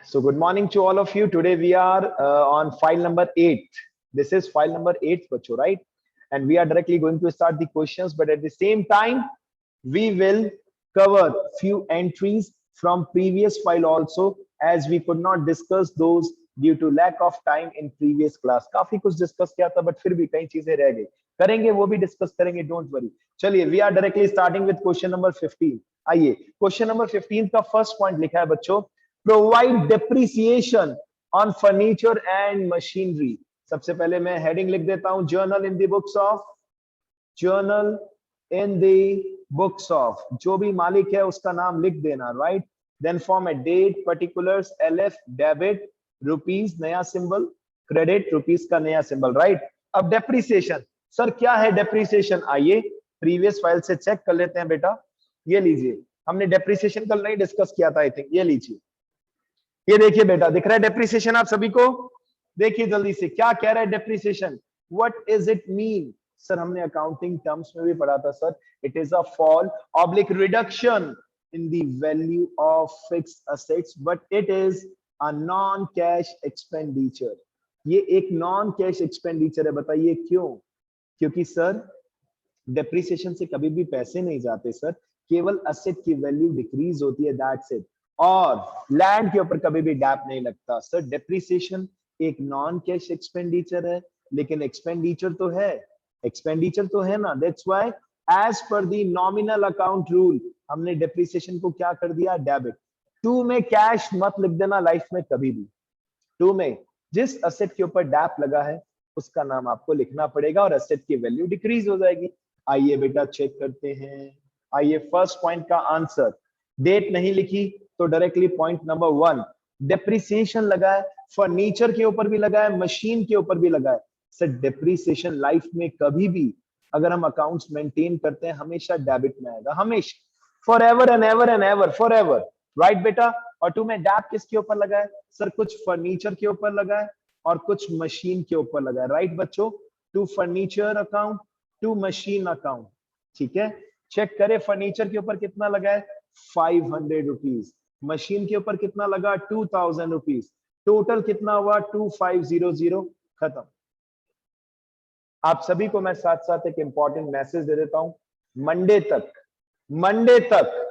So good morning to all of you. Today we are on file number 8. This is file number 8, bacho, right? And we are directly going to start the questions, but at the same time, we will cover few entries from previous file also, as we could not discuss those due to lack of time in previous class. काफी कुछ discuss किया था, but फिर भी कई चीजें रह गई. करेंगे वो भी डिस्कस करेंगे, डोंट वरी. चलिए, we are directly starting with question number 15. आइए, क्वेश्चन नंबर 15 का फर्स्ट पॉइंट लिखा है बच्चों, provide depreciation on furniture and machinery. सबसे पहले मैं हेडिंग लिख देता हूं, journal in the books of, journal in the books of, जो भी मालिक है उसका नाम लिख देना, right. Then form a date, particulars, LF, debit, rupees नया सिंबल, क्रेडिट रुपीज का नया सिंबल, राइट. अब डेप्रिसिएशन, सर क्या है डेप्रिसिएशन? आइए प्रीवियस फाइल से चेक कर लेते हैं बेटा. ये लीजिए, हमने डेप्रिसिएशन कल नहीं डिस्कस किया था, आई थिंक. ये लीजिए, ये देखिए बेटा, दिख रहा है डेप्रिसिएशन आप सभी को? देखिए जल्दी से, क्या कह रहा है depreciation? What is it mean? Sir हमने अकाउंटिंग टर्म्स में भी पढ़ा था sir. It is a fall oblique reduction in the value of fixed assets, but it is a non cash expenditure. ये एक नॉन कैश एक्सपेंडिचर है. बताइए क्यों? क्योंकि सर डेप्रिसिएशन से कभी भी पैसे नहीं जाते सर, केवल असेट की वैल्यू डिक्रीज होती है, दैट्स इट. और लैंड के ऊपर कभी भी डैप नहीं लगता सर. डेप्रिसिएशन एक नॉन कैश एक्सपेंडिचर है, लेकिन एक्सपेंडिचर तो है, एक्सपेंडिचर तो है ना. That's why as per the nominal account rule हमने डेप्रिसिएशन को क्या कर दिया? डेबिट. टू में कैश मत लिख देना लाइफ में कभी भी. टू में जिस असेट के ऊपर डैप लगा है उसका नाम आपको लिखना पड़ेगा और असेट की वैल्यू डिक्रीज हो जाएगी. आइए बेटा चेक करते हैं. आइए फर्स्ट पॉइंट का आंसर, डेट नहीं लिखी तो डायरेक्टली पॉइंट नंबर 1, डेप्रिसिएशन लगा है, फर्नीचर के ऊपर भी लगा है, मशीन के ऊपर भी लगा है. सर डेप्रिसिएशन लाइफ में कभी भी अगर हम अकाउंट्स मेंटेन करते हैं हमेशा डेबिट में आएगा, हमेशा, for ever and ever and ever, for ever, right बेटा. और टू में डैप किसके ऊपर लगा है? सर कुछ फर्नीचर के ऊपर लगा है और कुछ मशीन के ऊपर लगा है, राइट बच्चों. To furniture account, to machine account. ठीक है, चेक करें फर्नीचर के ऊपर कितना लगा है? 500 रुपीज. मशीन के ऊपर कितना लगा? 2000 रुपीज. टोटल कितना हुआ? 2500. खत्म. आप सभी को मैं साथ साथ एक इंपॉर्टेंट मैसेज दे देता हूं. मंडे तक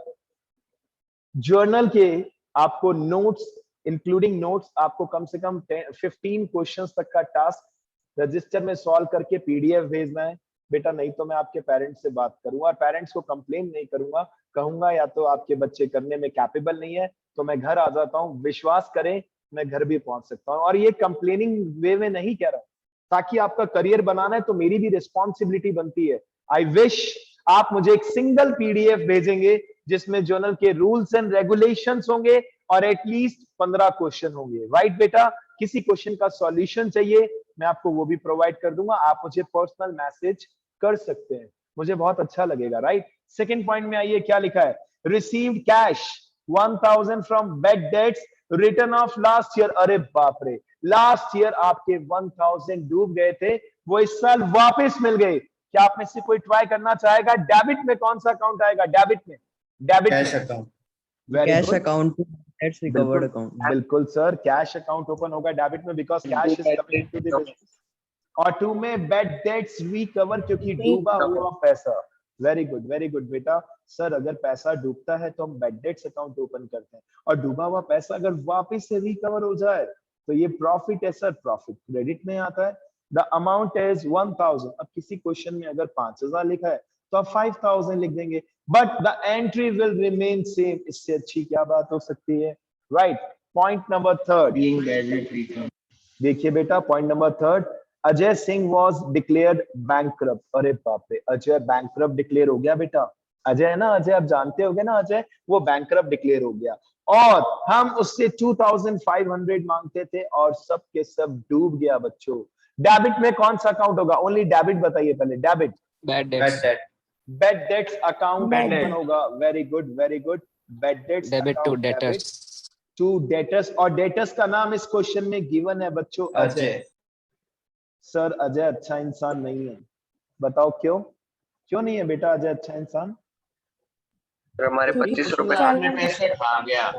जर्नल के आपको नोट्स, इंक्लूडिंग नोट्स, आपको कम से कम 15 क्वेश्चंस तक का टास्क रजिस्टर में सॉल्व करके पीडीएफ भेजना है बेटा. नहीं तो मैं आपके पेरेंट्स से बात करूंगा और पेरेंट्स को कंप्लेन नहीं करूंगा, कहूंगा या तो आपके बच्चे करने में कैपेबल नहीं है, तो मैं घर आ जाता हूं. विश्वास करें, मैं घर भी पहुंच सकता हूं. और ये कंप्लेनिंग वे में नहीं कह रहा, ताकि आपका करियर बनाना है तो मेरी भी रिस्पॉन्सिबिलिटी बनती है. आई विश आप मुझे एक सिंगल पीडीएफ भेजेंगे जिसमें जर्नल के रूल्स एंड रेगुलेशंस होंगे और एटलीस्ट 15 क्वेश्चन होंगे, राइट बेटा. किसी क्वेश्चन का सॉल्यूशन चाहिए, मैं आपको वो भी प्रोवाइड कर दूंगा. आप मुझे पर्सनल मैसेज कर सकते हैं, मुझे बहुत अच्छा लगेगा, राइट. सेकंड पॉइंट में आइए, क्या लिखा है? Received cash 1000 from bad debts return of last year. अरे बाप रे, लास्ट ईयर आपके 1000 डूब गए थे, वो इस साल वापस मिल गए. क्या आप में से कोई ट्राई करना चाहेगा? डेबिट में कौन सा अकाउंट आएगा? डेबिट में, डेबिट कैश में account. Cash account, that's recovered account. बिल्कुल सर, कैश अकाउंट ओपन होगा डेबिट में, because cash is coming to the business. और टू में बेड डेट्स रिकवर, क्योंकि डूबा हुआ पैसा. वेरी गुड बेटा. सर अगर पैसा डूबता है तो हम बेड डेट्स अकाउंट ओपन करते हैं, और डूबा हुआ पैसा अगर वापस से रिकवर हो जाए तो ये प्रॉफिट है सर, प्रॉफिट क्रेडिट में आता है. The amount is 1000. अब किसी क्वेश्चन में अगर 5000 लिखा है तो आप 5000 लिख देंगे, but the entry will remain same. इससे अच्छी क्या बात हो सकती है, राइट. पॉइंट नंबर 3, देखिए बेटा, point number 3, Ajay Singh was declared bankrupt. अरे बाप रे, अजय बैंकक्रप्ट डिक्लेयर हो गया बेटा. अजय है ना, अजय आप जानते होंगे ना, अजय वो बैंकक्रप्ट डिक्लेयर हो गया और हम उससे 2500 मांगते थे और सब के सब डूब गया बच्चों. डेबिट में कौन सा अकाउंट होगा? ओनली डेबिट बताइए पहले. Debit, bad debt. Bad debts account open होगा. Very good. Bad debts debit to debtors. To debtors. और डेटर्स का नाम इस क्वेश्चन में गिवन है बच्चों, अजय. सर अजय अच्छा इंसान नहीं है, बताओ क्यों? क्यों नहीं है बेटा अजय अच्छा इंसान? हमारे 25 रुपए आपने पैसे खा गया.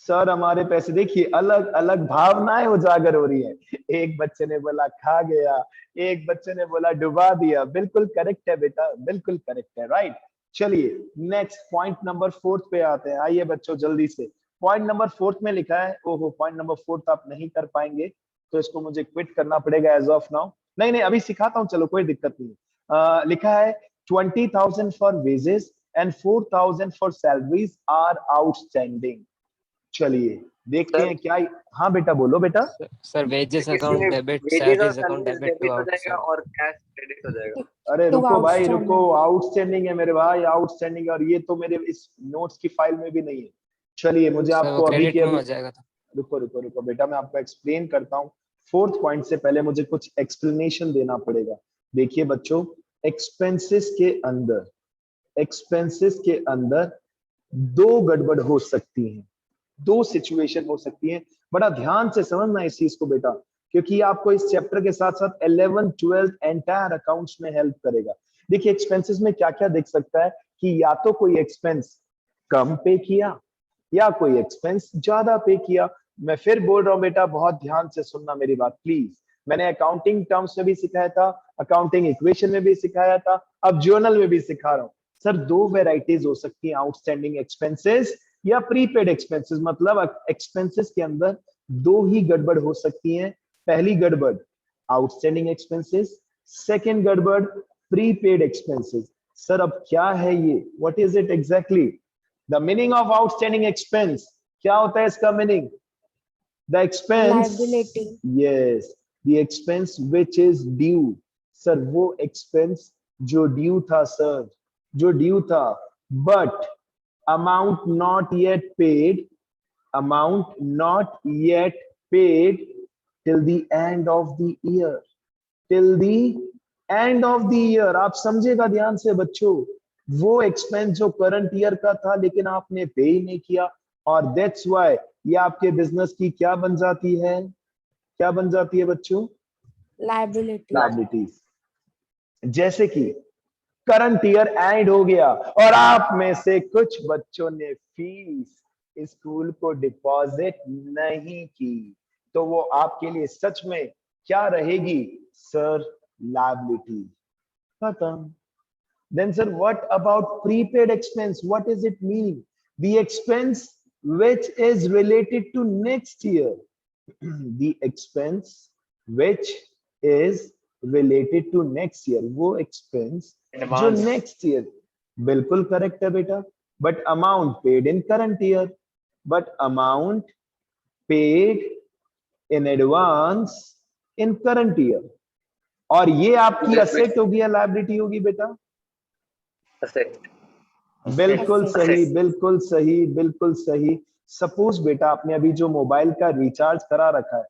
सर हमारे पैसे, देखिए अलग अलग भावनाएं उजागर हो रही है। एक बच्चे ने बोला खा गया, एक बच्चे ने बोला डुबा दिया। बिल्कुल करेक्ट है बेटा, बिल्कुल करेक्ट है, राइट। चलिए नेक्स्ट पॉइंट नंबर 4 पे आते हैं। आइए बच्चों जल्दी से। पॉइंट नंबर 4 में लिखा है, ओहो पॉइंट नंबर 4 आप नहीं कर पाएंगे, तो इसको मुझे क्विट करना पड़ेगा एज ऑफ नाउ। नहीं नहीं अभी सिखाता हूँ, चलो कोई दिक्कत नहीं। लिखा है 20,000 for wages and 4,000 for salaries are outstanding. चलिए देखते हैं क्या। हाँ बेटा बोलो बेटा। Sir wages account debit, wages और salaries account salaries debit to debit हो जाएगा आउटस्टैंडिंग। और कैश क्रेडिट हो जाएगा। अरे तो रुको भाई outstanding। रुको, आउटस्टैंडिंग है मेरे भाई, आउटस्टैंडिंग, और ये तो मेरे इस नोट्स की फाइल में भी नहीं है। चलिए मुझे सर आपको वो अभी के क्रेडिट में अभी, हो जाएगा तो। रुको रुको रुको बेटा, मैं आपको एक्सप्लेन करता हूँ। 4th पॉइंट से पहले मुझे कुछ एक्सप्लेनेशन देना पड़ेगा। देखिए बच्चों, एक्सपेंसेस के अंदर, एक्सपेंसेस के अंदर दो गड़बड़ हो सकती हैं, दो सिचुएशन हो सकती है। बड़ा ध्यान से समझना इस चीज को बेटा, क्योंकि आपको इस चैप्टर के साथ साथ 11th 12th एंटायर अकाउंट्स में हेल्प करेगा। देखिए एक्सपेंसेस में क्या क्या दिख सकता है कि या तो कोई एक्सपेंस कम पे किया या कोई एक्सपेंस ज्यादा पे किया। मैं फिर बोल रहा हूं बेटा, बहुत ध्यान से सुनना मेरी बात प्लीज। मैंने अकाउंटिंग टर्म्स में भी सिखाया था, अकाउंटिंग इक्वेशन में भी सिखाया था, अब जर्नल में भी सिखा रहा हूं। सर दो वेराइटीज हो सकती हैं, आउटस्टैंडिंग एक्सपेंसेस या प्रीपेड एक्सपेंसेस। मतलब एक्सपेंसेस के अंदर दो ही गड़बड़ हो सकती हैं। पहली गड़बड़ आउटस्टैंडिंग एक्सपेंसेस, सेकंड गड़बड़ प्रीपेड एक्सपेंसेस। सर अब क्या है ये, what is it exactly? The meaning of outstanding expense क्या होता है, इसका meaning? The expense, Liability। Yes, the expense which is due. Sir वो एक्सपेंस जो ड्यू था सर, जो ड्यू था, but amount not yet paid, amount not yet paid till the end of the year, till the end of the year। आप समझेगा ध्यान से बच्चों, वो एक्सपेंस जो करंट ईयर का था लेकिन आपने पे ही नहीं किया, और दैट्स व्हाई ये आपके बिजनेस की क्या बन जाती है, क्या बन जाती है बच्चों? Liability। लायबिलिटीज। जैसे कि करंट ईयर एंड हो गया और आप में से कुछ बच्चों ने फीस स्कूल को डिपॉजिट नहीं की, तो वो आपके लिए सच में क्या रहेगी सर? लायबिलिटी। खत्म। Then sir, what about prepaid expense? What does it mean? The expense which is related to next year. The expense which is related to next year. वो expense जो Advance। next year, बिल्कुल correct है बेटा, but amount paid in current year, but amount paid in advance in current year। और ये आपकी asset होगी या लायबिलिटी होगी बेटा? Asset। बिल्कुल Asset। सही, बिल्कुल सही, बिल्कुल सही। सपोज बेटा आपने अभी जो मोबाइल का रिचार्ज करा रखा है,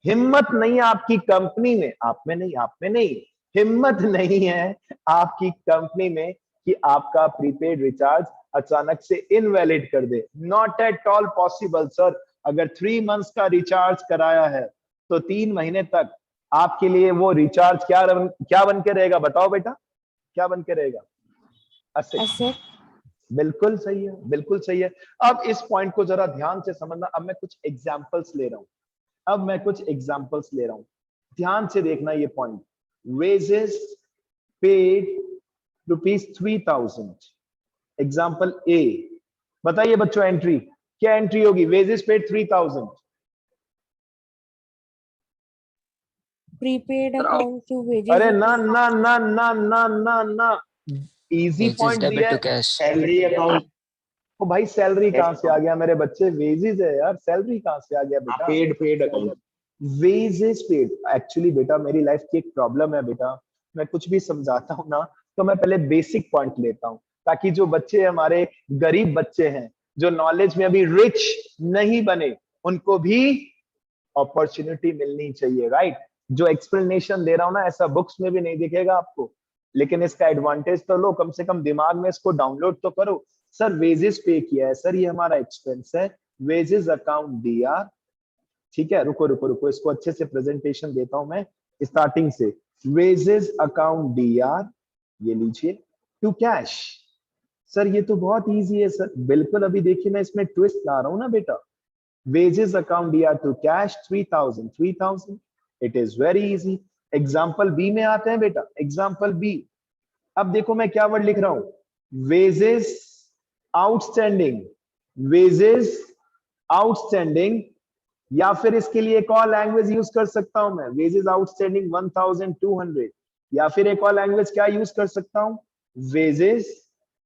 हिम्मत नहीं है आपकी कंपनी में, आप में नहीं, हिम्मत नहीं है आपकी कंपनी में कि आपका प्रीपेड रिचार्ज अचानक से इनवैलिड कर दे। Not at all possible sir. अगर 3 मंथ्स का रिचार्ज कराया है तो 3 महीने तक आपके लिए वो रिचार्ज क्या बन के रहेगा? बताओ बेटा, क्या बन के रहेगा? असेट। Asset। बिल्कुल सही है, बिल्कुल सही है। अब इस पॉइंट को जरा ध्यान से समझना। अब मैं कुछ एग्जांपल्स ले रहा हूं, ध्यान से देखना ये पॉइंट। Wages paid ₹3,000। एग्जांपल ए, बताइए बच्चों एंट्री क्या एंट्री होगी? Wages paid 3,000। Prepaid Sir, account to wages अरे ना account। ना ना ना ना ना ना, इजी वेजेस पॉइंट डेबिट दिया टू है। कैश। Salary account. ओ भाई सैलरी कहां से आ गया मेरे बच्चे? वेजेस है यार, सैलरी कहां से आ गया बेटा? Paid account. Wages paid. Actually बेटा मेरी लाइफ की एक प्रॉब्लम है बेटा, मैं कुछ भी समझाता हूँ ना तो मैं पहले बेसिक पॉइंट लेता हूँ, ताकि जो बच्चे हमारे गरीब बच्चे हैं, जो नॉलेज में अभी रिच नहीं बने, उनको भी अपॉर्चुनिटी मिलनी चाहिए, राइट? जो एक्सप्लेनेशन दे रहा हूं ना, ऐसा बुक्स में भी नहीं दिखेगा आपको, लेकिन इसका एडवांटेज तो लो, कम से कम दिमाग में इसको डाउनलोड तो करो। सर वेजेस पे किया है सर, ये हमारा एक्सपेंस है, वेजेस अकाउंट दिया। ठीक है, रुको रुको रुको, इसको अच्छे से प्रेजेंटेशन देता हूं मैं स्टार्टिंग से। वेजेस अकाउंट डीआर, ये लीजिए, टू कैश। सर ये तो बहुत इजी है सर। बिल्कुल, अभी देखिए मैं इसमें ट्विस्ट ला रहा हूं ना बेटा, wages account दिया to cash 3000 it is very easy. Example B में आते हैं बेटा, एग्जाम्पल बी। अब देखो मैं क्या वर्ड लिख रहा हूं, वेजेस आउटस्टैंडिंग, वेजेस आउटस्टैंडिंग, या फिर इसके लिए एक और लैंग्वेज यूज कर सकता हूं मैं, वेजेस आउटस्टैंडिंग 1200, या फिर एक और लैंग्वेज क्या यूज कर सकता हूं, वेजेस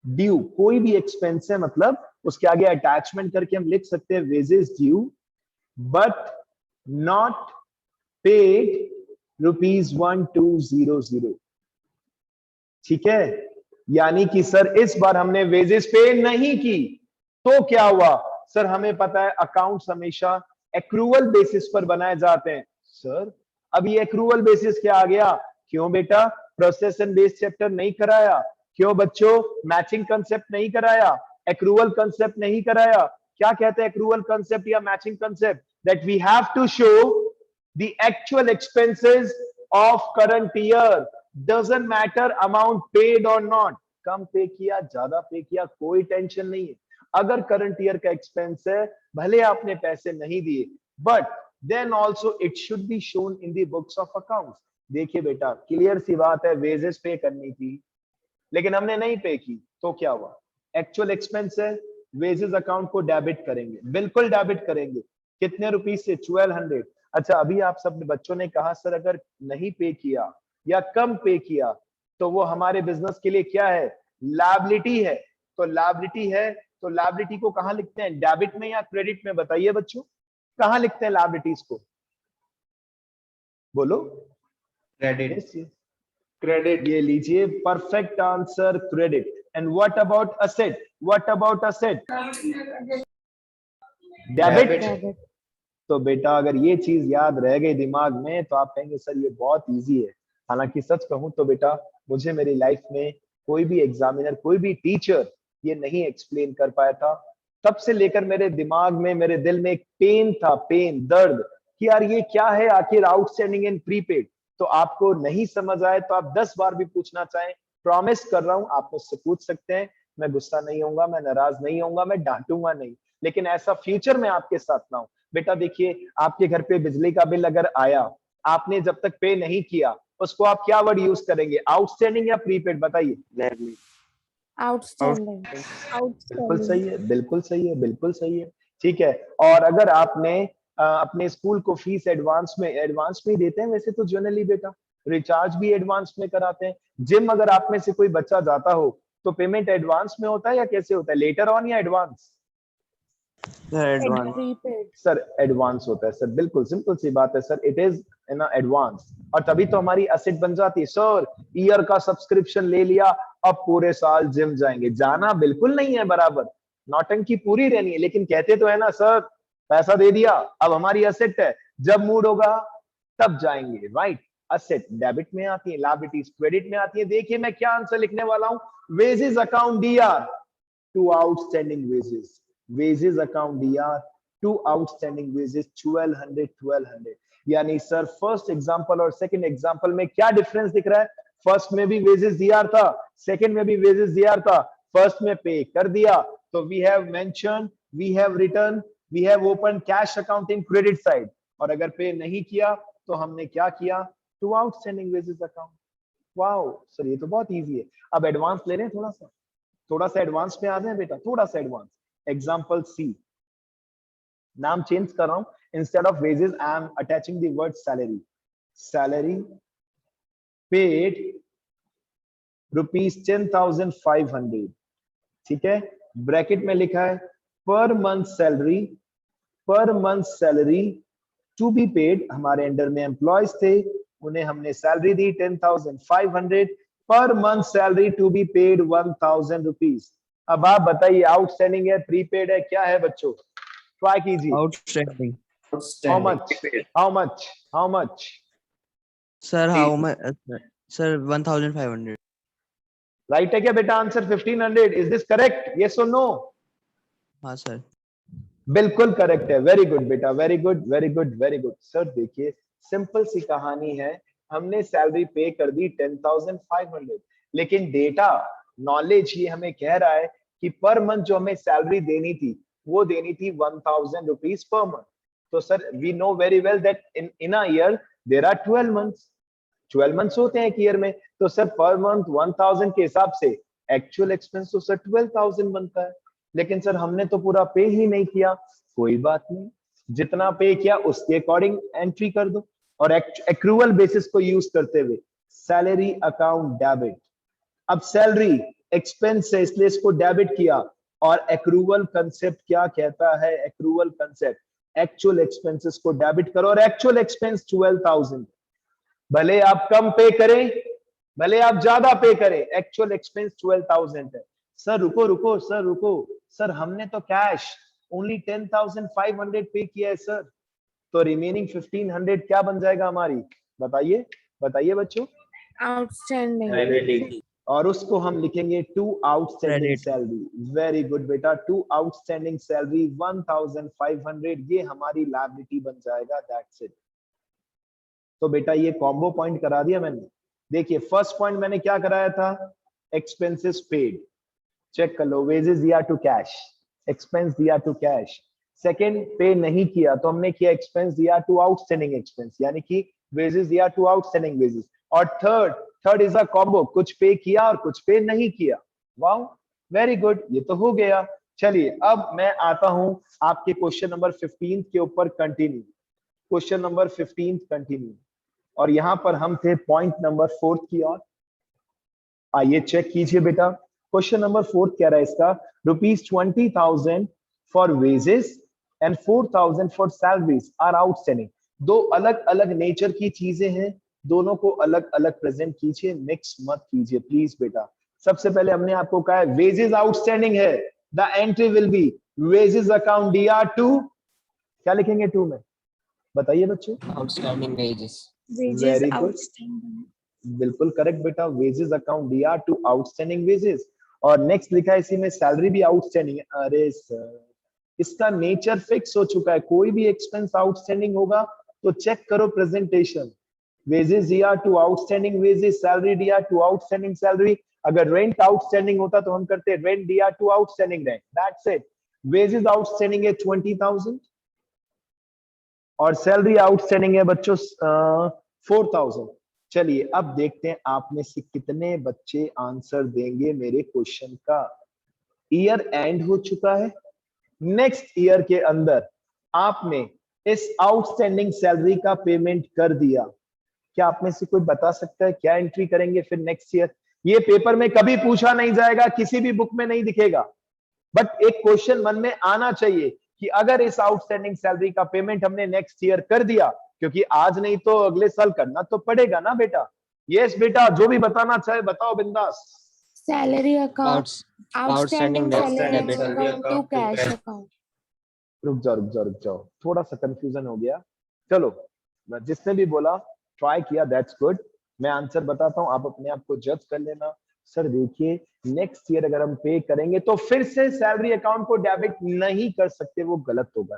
ड्यू। कोई भी एक्सपेंस है मतलब उसके आगे अटैचमेंट करके हम लिख सकते हैं wages due but not paid ₹1200। ठीक है, यानी कि सर इस बार हमने वेजेस पे नहीं की तो क्या हुआ, सर हमें पता है अकाउंट्स हमेशा एक्रूवल बेसिस पर बनाए जाते हैं। सर अब ये एक्रूवल बेसिस क्या आ गया, क्यों बेटा प्रोसेस एंड बेस चैप्टर नहीं कराया, क्यों बच्चों मैचिंग कंसेप्ट नहीं कराया, एक्रूवल कंसेप्ट नहीं कराया। क्या कहते हैं एक्रूवल कंसेप्ट या matching concept, that we have to show the actual expenses of current year, doesn't matter amount paid or not, कम पे किया ज्यादा पे किया कोई टेंशन नहीं है। अगर करंट ईयर का एक्सपेंस है भले आपने पैसे नहीं दिए but then also it should be shown in the books of accounts. देखिए बेटा क्लियर सी बात है, वेजेस पे करनी थी लेकिन हमने नहीं पे की तो क्या हुआ, एक्चुअल एक्सपेंस है, वेजेस अकाउंट को डेबिट करेंगे, बिल्कुल डेबिट करेंगे। कितने रुपीस से, 1200। अच्छा अभी आप सब बच्चों ने कहा सर अगर नहीं पे किया या कम पे किया तो वो हमारे बिजनेस के लिए क्या है, लायबिलिटी है। तो लायबिलिटी है तो लायबिलिटी को कहां लिखते हैं, डेबिट में या क्रेडिट में, बताइए बच्चों कहां लिखते हैं लायबिलिटीज को, बोलो। क्रेडिट। क्रेडिट, ये लीजिए perfect answer, credit. And what about asset, what about asset, debit. Debit. तो बेटा अगर ये चीज याद रह गई दिमाग में तो आप कहेंगे सर ये बहुत इजी है। हालांकि सच कहूं तो बेटा मुझे मेरी लाइफ में कोई भी एग्जामिनर, कोई भी टीचर ये नहीं एक्सप्लेन कर पाया था। तब से लेकर मेरे दिमाग में, मेरे दिल में एक पेन था, पेन, दर्द कि यार ये क्या है आखिर आउटस्टैंडिंग एंड प्रीपेड। तो आपको नहीं समझ आए तो आप 10 बार भी पूछना चाहें, प्रॉमिस कर रहा हूं आप मुझसे पूछ सकते हैं, मैं गुस्सा नहीं होऊंगा, मैं नाराज नहीं होऊंगा, मैं डांटूंगा नहीं। लेकिन ऐसा फ्यूचर में आपके साथ ना हो। बेटा देखिए आपके घर पे बिजली का बिल अगर आया, आपने जब तक पे नहीं किया उसको आप क्या वर्ड यूज करेंगे, आउटस्टैंडिंग या प्रीपेड, बताइए। आउटस्टैंडिंग। बिल्कुल सही है, बिल्कुल सही है, बिल्कुल सही है। ठीक है, और अगर आपने अपने स्कूल को फीस एडवांस में देते हैं वैसे तो जनरली बेटा, रिचार्ज भी एडवांस में कराते हैं। जिम अगर आप में से कोई बच्चा जाता हो तो पेमेंट एडवांस में होता है या कैसे होता है, लेटर ऑन या advance? Advance. Prepaid. Sir advance होता है सर, बिल्कुल सिंपल सी बात है sir, it is in advance. और तभी तो हमारी असेट बन जाती है। सर ईयर का सब्सक्रिप्शन ले लिया, अब पूरे साल जिम जाएंगे, जाना बिल्कुल नहीं है बराबर, नौटंकी पूरी रहनी है, लेकिन कहते तो है ना सर पैसा दे दिया अब हमारी असेट है, जब मूड होगा तब जाएंगे, राइट। असेट डेबिट में आती है, लायबिलिटीज क्रेडिट में आती है। देखिए मैं क्या आंसर लिखने वाला हूं, wages account DR to outstanding wages, wages account DR to outstanding wages 1200। यानी सर फर्स्ट एग्जांपल और सेकंड एग्जांपल में क्या डिफरेंस दिख रहा है, फर्स्ट में भी वेजेस डीआर था, सेकंड में भी वेजेस डीआर था। फर्स्ट में पे कर दिया तो we have mention, we have return, we have open cash account in credit side, और अगर पे नहीं किया तो हमने क्या किया, to outstanding wages account. Wow sir ये तो बहुत इजी है। अब एडवांस ले रहे हैं, थोड़ा सा एडवांस में आ जाए बेटा, थोड़ा सा एडवांस। एग्जांपल सी, नाम चेंज कर रहा हूं, instead of wages I am attaching the word salary, salary paid ₹10,500। ठीक है, ब्रैकेट में लिखा है per month salary, per month salary to be paid. हमारे अंडर में एम्प्लॉयज थे, उन्हें हमने सैलरी दी 10,500, per month salary to be paid 1,000 rupees. अब आप बताइए आउटस्टैंडिंग है, प्रीपेड है, क्या है बच्चों, ट्राई कीजिए। Outstanding. How much, how much, how much sir how much, sir 1500। Right है क्या बेटा answer 1500? Is this correct, yes और नो? हाँ सर। बिल्कुल करेक्ट है, वेरी गुड बेटा, very good, very good, very good. Sir देखिए सिंपल सी कहानी है, हमने सैलरी पे कर दी 10,500, लेकिन डेटा नॉलेज ये हमें कह रहा है कि पर मंथ जो हमें सैलरी देनी थी वो देनी थी 1000 रुपीज पर मंथ। तो sir we know very well that in a year there are 12 months, 12 months होते हैं एक ईयर में। तो सर पर मंथ 1000 के हिसाब से एक्चुअल एक्सपेंस तो सर 12000 बनता है। लेकिन सर हमने तो पूरा पे ही नहीं किया, कोई बात नहीं, जितना पे किया उसके अकॉर्डिंग एंट्री कर दो। और एक्रूअल बेसिस को यूज करते हुए सैलरी अकाउंट डेबिट। अब सैलरी एक्सपेंस है इसलिए इसको डेबिट किया। और एक्रूअल कंसेप्ट क्या कहता है? एक्रूअल कंसेप्ट एक्चुअल एक्सपेंसेस को डेबिट करो, और एक्चुअल एक्सपेंस 12000। भले आप कम पे करें, भले आप ज्यादा पे करें, एक्चुअल एक्सपेंस 12000 है। सर रुको रुको सर रुको, सर हमने तो कैश ओनली 10500 पे किया है सर, तो रिमेनिंग 1500 क्या बन जाएगा हमारी? बताइए बताइए बच्चों। Outstanding. और उसको हम लिखेंगे to outstanding Credit. Salary. Very good बेटा, टू आउटस्टैंडिंग सैलरी 1500, ये हमारी लायबिलिटी बन जाएगा। That's it. तो बेटा ये कॉम्बो पॉइंट करा दिया मैंने। देखिए फर्स्ट पॉइंट मैंने क्या कराया था? एक्सपेंसेस पेड, चेक कर लो, वेजेस दिया टू कैश, एक्सपेंस दिया टू कैश। सेकंड पे नहीं किया तो हमने किया एक्सपेंस दिया टू आउटस्टैंडिंग एक्सपेंस, यानी कि वेजेस दिया टू आउटस्टैंडिंग वेजेस। और थर्ड इज अ कॉम्बो, कुछ पे किया और कुछ पे नहीं किया। वाओ वेरी गुड, ये तो हो गया। चलिए अब मैं आता हूं आपके क्वेश्चन नंबर 15 के ऊपर कंटिन्यू। क्वेश्चन नंबर 15 कंटिन्यू, और यहां पर हम थे पॉइंट नंबर 4 की ओर। आइए चेक कीजिए बेटा, क्वेश्चन नंबर 4 क्या रहा है इसका? ₹20,000 for wages and 4000 for salaries are outstanding. दो अलग अलग नेचर की चीजें हैं, दोनों को अलग अलग प्रेजेंट कीजिए, मिक्स मत कीजिए प्लीज बेटा। सबसे पहले हमने आपको कहा है वेजेस आउटस्टैंडिंग है, the entry will be wages account DR2, क्या लिखेंगे 2 में? बताइए बच्चों। Outstanding wages. Wages Very good. outstanding. बिल्कुल करेक्ट बेटा, wages account DR2 outstanding wages. और नेक्स्ट लिखा है इसी में सैलरी भी आउटस्टैंडिंग है। अरे सर इसका नेचर फिक्स हो चुका है, कोई भी एक्सपेंस आउटस्टैंडिंग होगा तो चेक करो presentation, wages DR2 outstanding wages, salary DR2 outstanding salary. अगर रेंट आउटस्टैंडिंग होता तो हम करते rent DR2 outstanding rent, that's it. Wages outstanding है 20,000 और सैलरी आउटस्टैंडिंग है बच्चों 4000। चलिए अब देखते हैं आप में से कितने बच्चे आंसर देंगे मेरे क्वेश्चन का। ईयर एंड हो चुका है, नेक्स्ट ईयर के अंदर आपने इस आउटस्टैंडिंग सैलरी का पेमेंट कर दिया। क्या आप में से कोई बता सकता है क्या एंट्री करेंगे फिर नेक्स्ट ईयर? ये पेपर में कभी पूछा नहीं जाएगा, किसी भी बुक में नहीं दिखेगा, बट एक क्वेश्चन मन में आना चाहिए कि अगर इस आउटस्टैंडिंग सैलरी का पेमेंट हमने नेक्स्ट ईयर कर दिया, क्योंकि आज नहीं तो अगले साल करना तो पड़ेगा ना बेटा। यस बेटा, जो भी बताना चाहे बताओ बिंदास। Salary account. Outstanding Outstanding salary debit. account to cash account. रुक जाओ, थोड़ा सा कंफ्यूजन हो गया। चलो जिसने भी बोला ट्राई किया, दैट्स गुड। मैं आंसर बताता हूं, आप अपने आप को जज कर लेना। सर देखिए नेक्स्ट ईयर अगर हम पे करेंगे तो फिर से सैलरी अकाउंट को डेबिट नहीं कर सकते, वो गलत होगा।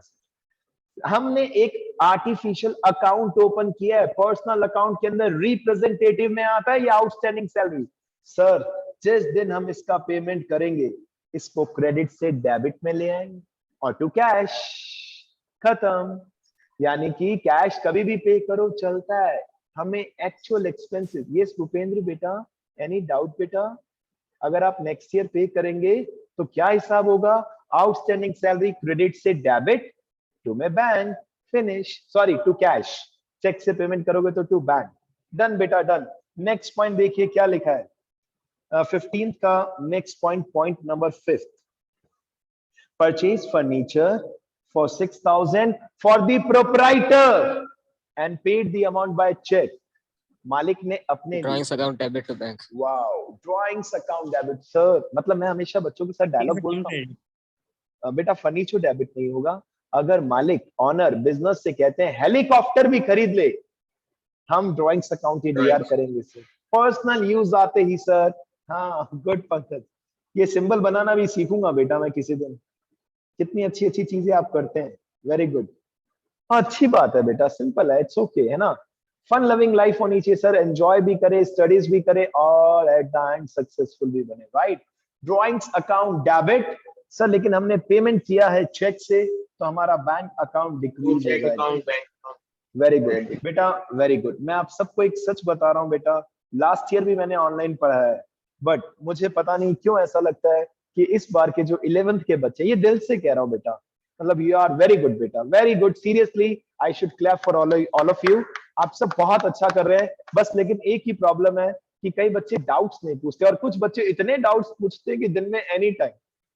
हमने एक आर्टिफिशियल अकाउंट ओपन किया है, पर्सनल अकाउंट के अंदर रिप्रेजेंटेटिव में आता है ये आउटस्टैंडिंग सैलरी। सर जिस दिन हम इसका पेमेंट करेंगे इसको क्रेडिट से डेबिट में ले आएंगे और टू कैश, खत्म। यानी कि कैश कभी भी पे करो चलता है, हमें एक्चुअल एक्सपेंसेस। ये भूपेंद्र बेटा, एनी डाउट बेटा? अगर आप नेक्स्ट ईयर पे करेंगे तो क्या हिसाब होगा? आउटस्टैंडिंग सैलरी क्रेडिट से डेबिट, टू में bank, finish. Sorry to cash, cheque से पेमेंट करोगे तो टू बैंक। डन बेटा डन। नेक्स्ट पॉइंट देखिए क्या लिखा है 15th का next point, point number 5th। Purchase furniture for 6,000 for the proprietor and paid the amount by check। मालिक ने अपने Drawings account debit to bank. Wow, drawings account debit. Sir मतलब मैं हमेशा बच्चों के साथ डायलॉग बोलता हूँ, बेटा फर्नीचर डेबिट नहीं होगा। अगर मालिक ऑनर बिजनेस से कहते हैं हेलीकॉप्टर भी खरीद ले, हम ड्राइंग्स अकाउंट ही डीआर करेंगे सर, पर्सनल यूज आते ही सर। हाँ गुड पंकज, ये सिंबल बनाना भी सीखूंगा बेटा मैं किसी दिन। कितनी अच्छी अच्छी चीजें आप करते हैं, वेरी गुड। अच्छी बात है बेटा, सिंपल है, इट्स ओके है ना। फन लविंग लाइफ होनी चाहिए सर, एंजॉय भी करे, स्टडीज भी करे और एट द एंड सक्सेसफुल भी बने, right. Drawings account debit, sir लेकिन हमने पेमेंट किया है चेक से तो हमारा बैंक अकाउंट डिक्रीज हो चेक जाएगा। अकाउंट बैंक वेरी गुड बेटा, वेरी गुड। मैं आप सबको एक सच बता रहा हूँ बेटा, लास्ट ईयर भी मैंने ऑनलाइन पढ़ा है, बट मुझे पता नहीं क्यों ऐसा लगता है कि इस बार के जो 11th के बच्चे, ये दिल से कह रहा हूँ बेटा, मतलब यू आर वेरी गुड बेटा, very good. Seriously I should clap for all of you. आप सब बहुत अच्छा कर रहे हैं, बस लेकिन एक ही प्रॉब्लम है कि कई बच्चे डाउट्स नहीं पूछते और कुछ बच्चे इतने डाउट्स पूछते हैं कि दिन में एनी टाइम।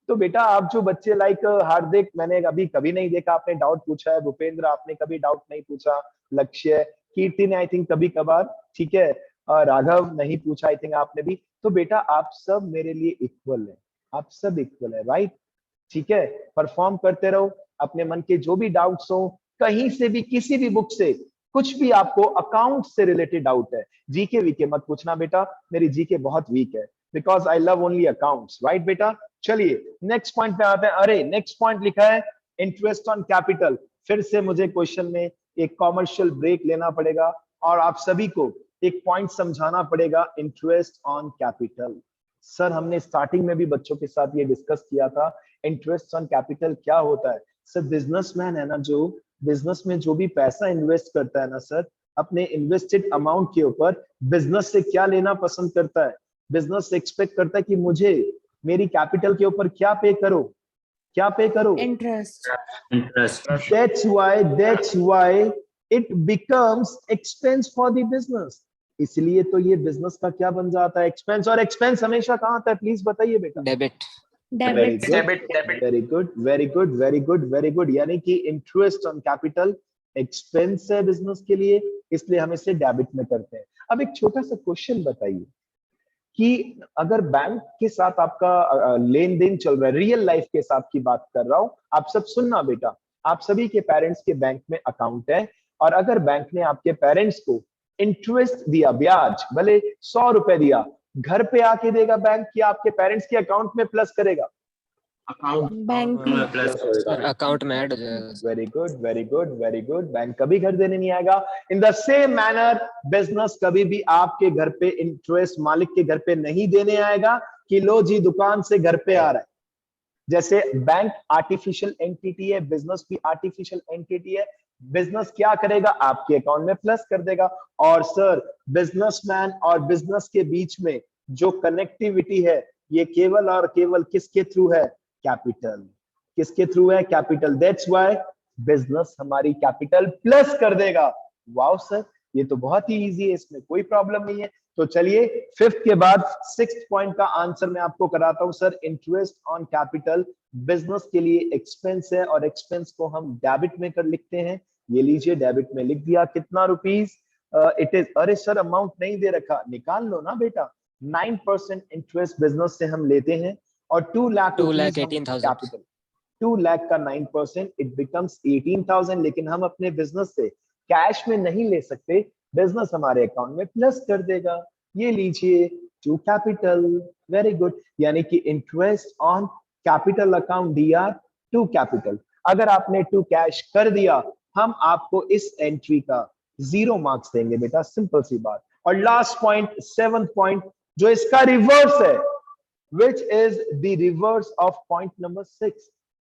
तो बेटा आप जो बच्चे लाइक हार्दिक, मैंने अभी कभी नहीं देखा आपने डाउट पूछा है, भूपेंद्र आपने कभी डाउट नहीं पूछा, लक्ष्य, कीर्ति ने आई थिंक कभी कभार, ठीक है, राघव नहीं पूछा आई थिंक आपने भी। तो बेटा आप सब मेरे लिए इक्वल है, आप सब इक्वल है, राइट? ठीक है, परफॉर्म करते रहो। अपने मन के जो भी डाउट्स हो, कहीं से भी, किसी भी बुक से, कुछ भी आपको अकाउंट से रिलेटेड डाउट है, जीके वीके मत पूछना बेटा, मेरी जीके बहुत वीक है, because I love only accounts, right बेटा? चलिए नेक्स्ट पॉइंट पे आते हैं। अरे नेक्स्ट पॉइंट लिखा है इंटरेस्ट ऑन कैपिटल। फिर से मुझे क्वेश्चन में एक कॉमर्शियल ब्रेक लेना पड़ेगा और आप सभी को एक पॉइंट समझाना पड़ेगा, इंटरेस्ट ऑन कैपिटल। सर हमने स्टार्टिंग में भी बच्चों के साथ ये डिस्कस किया था, इंटरेस्ट ऑन कैपिटल क्या होता है। सर बिजनेसमैन है ना, जो बिजनेस में जो भी पैसा इन्वेस्ट करता है ना सर, अपने इन्वेस्टेड अमाउंट के ऊपर बिजनेस से क्या लेना पसंद करता है? बिजनेस एक्सपेक्ट करता है कि मुझे मेरी कैपिटल के ऊपर क्या पे करो, क्या पे करो? Interest. That's why it becomes expense for the business. इसलिए तो ये बिजनेस का क्या बन जाता है? एक्सपेंस। और एक्सपेंस हमेशा कहाँ आता है, प्लीज बताइए बेटा। Debit. Debit. Very good, very good, very good, very good. यानी कि इंटरेस्ट ऑन कैपिटल एक्सपेंस है बिजनेस के लिए, इसलिए हम इसे डेबिट में करते हैं। अब एक छोटा सा क्वेश्चन बताइए कि अगर बैंक के साथ आपका लेन देन चल रहा है, रियल लाइफ के साथ की बात कर रहा हूं, आप सब सुनना बेटा, आप सभी के पेरेंट्स के बैंक में अकाउंट है, और अगर बैंक ने आपके पेरेंट्स को इंटरेस्ट दिया, ब्याज भले 100 रुपए दिया, घर पे आके देगा बैंक कि आपके पेरेंट्स के अकाउंट में प्लस करेगा? बैंक में। सर अकाउंट में ऐड हो जाएगा। Very good, very good, very good. Bank कभी घर देने नहीं आएगा। इन द सेम मैनर बिजनेस कभी भी आपके घर पे इंटरेस्ट मालिक के घर पे नहीं देने आएगा कि लो जी दुकान से घर पे आ रहा है। जैसे बैंक आर्टिफिशियल एंटिटी है, बिजनेस भी आर्टिफिशियल एंटिटी है। बिजनेस क्या करेगा? आपके अकाउंट में प्लस कर देगा। और सर बिजनेसमैन और बिजनेस के बीच में जो कनेक्टिविटी है, ये केवल और केवल किसके थ्रू है? कैपिटल। किसके थ्रू है? कैपिटल। दैट्स व्हाई बिजनेस हमारी कैपिटल प्लस कर देगा। वाओ सर, ये तो बहुत ही इजी है, इसमें कोई प्रॉब्लम नहीं है। तो चलिए फिफ्थ के बाद सिक्स्थ पॉइंट का आंसर मैं आपको कराता हूं sir. Interest on capital business के लिए एक्सपेंस है, और एक्सपेंस को हम डेबिट में कर लिखते हैं। ये लीजिए, डेबिट में लिख दिया। कितना रुपीस इट इज? अरे सर अमाउंट नहीं दे रखा, निकाल लो ना बेटा। 9% इंटरेस्ट बिजनेस से हम लेते हैं, और 2,18,000 कैपिटल। 2 लाख का 9%, इट बिकम्स 18,000। लेकिन हम अपने बिजनेस से कैश में नहीं ले सकते, बिजनेस हमारे अकाउंट में प्लस कर देगा। ये लीजिए, टू कैपिटल। Very good. यानी कि interest on capital account DR to capital. अगर आपने टू कैश कर दिया, हम आपको इस एंट्री का 0 मार्क्स देंगे बेटा, सिंपल सी बात। और लास्ट पॉइंट, 7th पॉइंट, जो इसका रिवर्स है, which is the reverse of point number 6,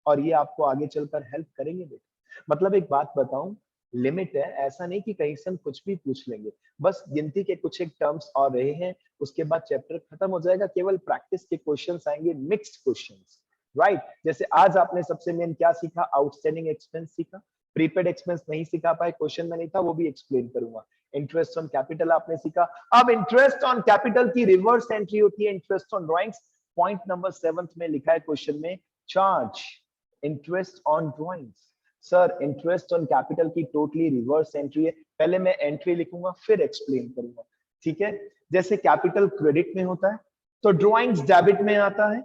और ये आपको आगे चलकर हेल्प करेंगे बेटा। मतलब एक बात बताऊं, लिमिट है, ऐसा नहीं कि कहीं से हम कुछ भी पूछ लेंगे। बस गिनती के कुछ एक टर्म्स और रहे हैं, उसके बाद चैप्टर खत्म हो जाएगा। केवल प्रैक्टिस के क्वेश्चंस आएंगे, मिक्स्ड क्वेश्चंस, राइट? जैसे आज आपने सबसे मेन क्या सीखा? आउटस्टैंडिंग एक्सपेंस सीखा। प्रीपेड एक्सपेंस नहीं सिखा पाए, क्वेश्चन में नहीं था, वो भी एक्सप्लेन करूंगा। इंटरेस्ट ऑन कैपिटल आपने सीखा। अब इंटरेस्ट ऑन कैपिटल की रिवर्स एंट्री होती है interest on drawings. Point number 7 में लिखा है क्वेश्चन में, charge interest on drawings. Sir interest on capital की टोटली रिवर्स एंट्री है। पहले मैं एंट्री लिखूंगा, फिर एक्सप्लेन करूंगा, ठीक है? जैसे कैपिटल क्रेडिट में होता है, तो ड्राइंग्स डेबिट में आता है।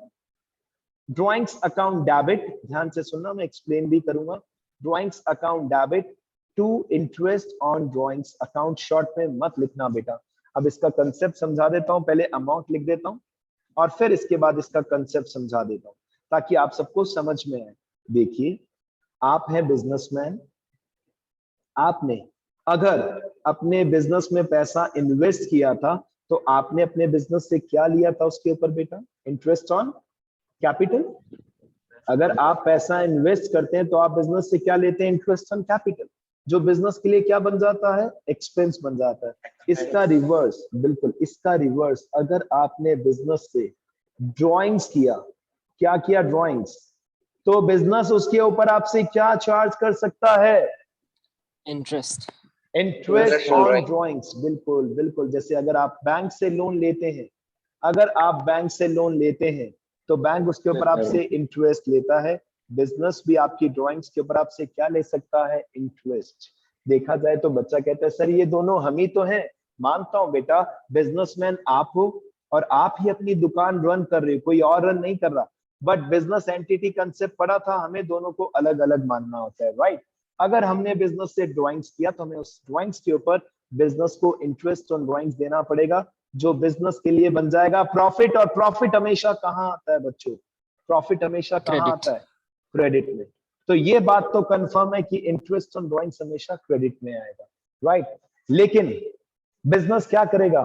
ड्राइंग्स अकाउंट डेबिट, ध्यान से सुनना, मैं एक्सप्लेन भी करूंगा। Drawings account debit to interest on drawings account. Short में मत लिखना बेटा। अब इसका कंसेप्ट समझा देता हूं, पहले अमाउंट लिख देता हूं और फिर इसके बाद इसका कंसेप्ट समझा देता हूं, ताकि आप सबको समझ में आए। देखिए, आप हैं बिजनेसमैन, आपने अगर अपने बिजनेस में पैसा इन्वेस्ट किया था, तो आपने अपने बिजनेस से क्या लिया था उसके ऊपर बेटा? Interest on capital. अगर आप पैसा इन्वेस्ट करते हैं तो आप बिजनेस से क्या लेते हैं? इंटरेस्ट ऑन कैपिटल, जो बिजनेस के लिए क्या बन जाता है? एक्सपेंस बन जाता है। इसका रिवर्स, बिल्कुल इसका रिवर्स, अगर आपने बिजनेस से ड्रॉइंग्स किया, क्या किया? ड्रॉइंग्स, तो बिजनेस उसके ऊपर आपसे क्या चार्ज कर सकता है? Interest. Interest on drawings. बिल्कुल बिल्कुल, जैसे अगर आप बैंक से लोन लेते हैं, अगर आप बैंक से लोन लेते हैं तो बैंक उसके ऊपर आपसे इंटरेस्ट लेता है। बिजनेस भी आपकी ड्राइंग्स के ऊपर आपसे क्या ले सकता है? इंटरेस्ट। देखा जाए तो बच्चा कहता है सर ये दोनों हम ही तो हैं। मानता हूं बेटा, बिजनेसमैन आप हो और आप ही अपनी दुकान रन कर रहे हो, कोई और रन नहीं कर रहा, बट बिजनेस एंटिटी कंसेप्ट पढ़ा था, हमें दोनों को अलग अलग मानना होता है, राइट। अगर हमने बिजनेस से ड्राइंग्स किया तो हमें उस ड्राइंग्स के ऊपर बिजनेस को इंटरेस्ट ऑन ड्राइंग्स देना पड़ेगा, जो बिजनेस के लिए बन जाएगा प्रॉफिट। और प्रॉफिट हमेशा कहां आता है बच्चों? प्रॉफिट हमेशा कहां Credit. आता है? क्रेडिट में। तो ये बात तो कंफर्म है कि इंटरेस्ट ऑन ड्राइंग्स हमेशा क्रेडिट में आएगा, राइट। लेकिन बिजनेस क्या करेगा?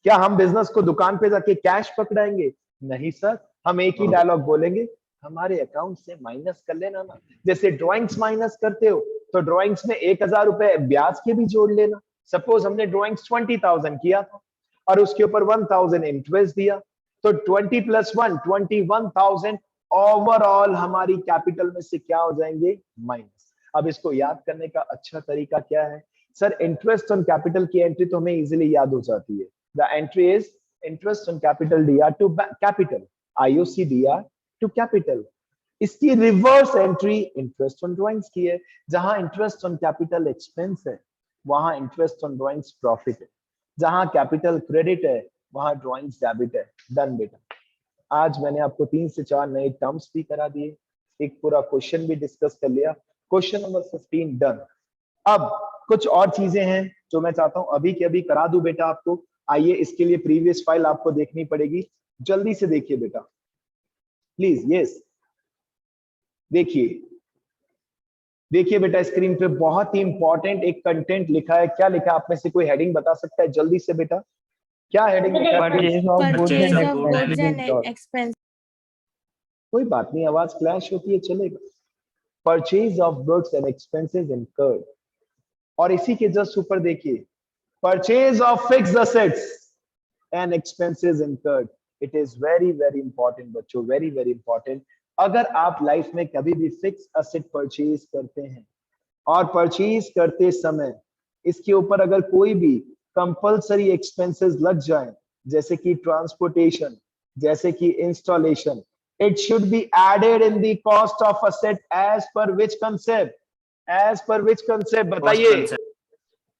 क्या हम बिजनेस को दुकान पे जाके कैश पकड़ाएंगे? नहीं सर, हम एक ही डायलॉग बोलेंगे, हमारे अकाउंट से माइनस कर लेना ना। जैसे ड्राइंग्स माइनस करते हो तो ड्राइंग्स में 1000 रुपए ब्याज के भी जोड़ लेना। सपोज हमने ड्राइंग्स 20,000 किया था और उसके ऊपर 1000 इंटरेस्ट दिया, तो 20 + 1 21,000 ओवरऑल हमारी कैपिटल में से क्या हो जाएंगे? माइनस। अब इसको याद करने का अच्छा तरीका क्या है? सर इंटरेस्ट ऑन कैपिटल की एंट्री तो हमें इजीली याद हो जाती है। The entry is interest on capital DR to capital, IOC DR to capital. इसकी reverse entry interest on drawings की है। जहां इंटरेस्ट ऑन कैपिटल एक्सपेंस है, वहां इंटरेस्ट ऑन ड्राइंग्स प्रॉफिट है। जहां कैपिटल क्रेडिट है, वहां ड्राइंग्स डेबिट है। डन बेटा। आज मैंने आपको 3 से 4 नए टर्म्स भी करा दिए, एक पूरा क्वेश्चन भी डिस्कस कर लिया। Question number 15 done. अब कुछ और चीजें हैं जो मैं चाहता हूं अभी के अभी करा दूं बेटा आपको। आइए, इसके लिए प्रीवियस फाइल आपको देखनी पड़ेगी। जल्दी से देखिए बेटा प्लीज। यस, देखिए देखिए बेटा, स्क्रीन पे बहुत ही इंपॉर्टेंट एक कंटेंट लिखा है। क्या लिखा है? आप में से कोई हेडिंग बता सकता है जल्दी से बेटा? क्या हेडिंग लिखा है? Purchase of goods Purchase and of goods and expenses. expense. कोई बात नहीं, आवाज क्लैश होती है, चलेगा। Purchase of goods and expenses incurred. और इसी के जस्ट ऊपर देखिए, purchase of fixed assets and expenses incurred. It is very very important बच्चों, वेरी वेरी इंपॉर्टेंट। अगर आप लाइफ में कभी भी फिक्स असेट परचेज करते हैं और परचेज करते समय इसके ऊपर अगर कोई भी कंपलसरी एक्सपेंसेस लग जाए, जैसे कि ट्रांसपोर्टेशन, जैसे कि installation, it should be added in the cost of asset as per which concept? As per which concept? बताइए।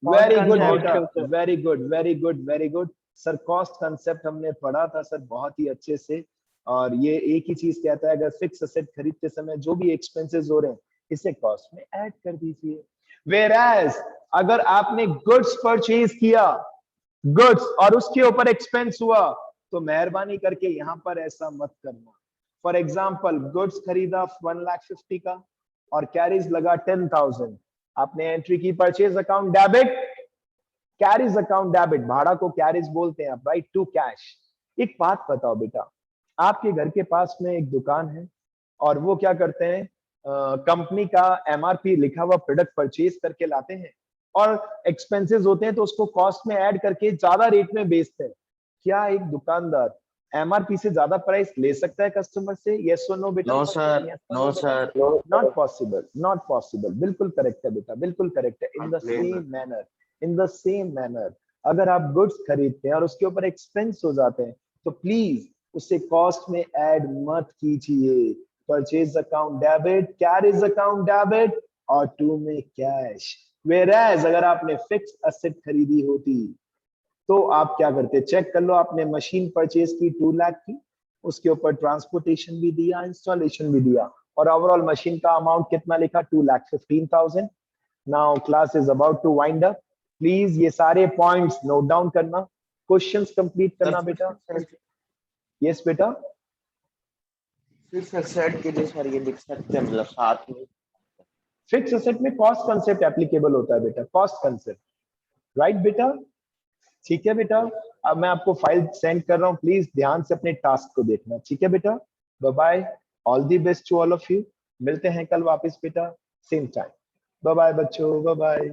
वेरी गुड बेटा, very good very good very good sir. Cost concept हमने पढ़ा था सर बहुत ही अच्छे से, और ये एक ही चीज कहता है, अगर फिक्स असेट खरीदते समय जो भी एक्सपेंसेस हो रहे हैं इसे कॉस्ट में ऐड कर दीजिए। Whereas अगर आपने गुड्स परचेज किया, गुड्स, और उसके ऊपर एक्सपेंस हुआ, तो मेहरबानी करके यहां पर ऐसा मत करना। फॉर एग्जाम्पल, गुड्स खरीदा 1,50,000 का और कैरीज लगा 10,000। आपने एंट्री की purchase account debit, carries account debit. भाड़ा को कैरीज बोलते हैं आप, राइट, टू कैश। एक बात बताओ बेटा, आपके घर के पास में एक दुकान है और वो क्या करते हैं, कंपनी का एमआरपी लिखा हुआ प्रोडक्ट परचेज करके लाते हैं और एक्सपेंसेस होते हैं तो उसको कॉस्ट में ऐड करके ज्यादा रेट में बेचते हैं। क्या एक दुकानदार एमआरपी से ज्यादा प्राइस ले सकता है कस्टमर से? यस और नो बेटा? No sir, no sir, not possible, not possible. बिल्कुल करेक्ट है बेटा, बिल्कुल करेक्ट है। In the same manner, in the same manner, अगर आप गुड्स खरीदते हैं और उसके ऊपर एक्सपेंस हो जाते हैं तो प्लीज उसे कॉस्ट में ऐड मत कीजिए। Purchase account debit, carries account debit और टू में कैश। वेयरएज अगर आपने फिक्स एसेट खरीदी होती तो आप क्या करते? चेक कर लो, आपने मशीन परचेज की 2 लाख की, उसके ऊपर ट्रांसपोर्टेशन भी दिया, इंस्टॉलेशन भी दिया, और ओवरऑल मशीन का अमाउंट कितना लिखा? 2,15,000। Now class is about to wind up. Please ये सारे पॉइंट्स नोट डाउन करना, क्वेश्चंस कंप्लीट करना बेटा। यस बेटा। फिक्स एसेट के लिए सर ये लिख सकते हैं, मतलब साथ में फिक्स एसेट में कॉस्ट कंसेप्ट एप्लीकेबल होता है बेटा, कॉस्ट कंसेप्ट, राइट बेटा? ठीक है बेटा, अब मैं आपको फाइल सेंड कर रहा हूं, प्लीज ध्यान से अपने टास्क को देखना। ठीक है बेटा, bye bye. All the best to all of you. मिलते हैं कल वापस बेटा सेम टाइम। बाय बाय बच्चों, बाय बाय।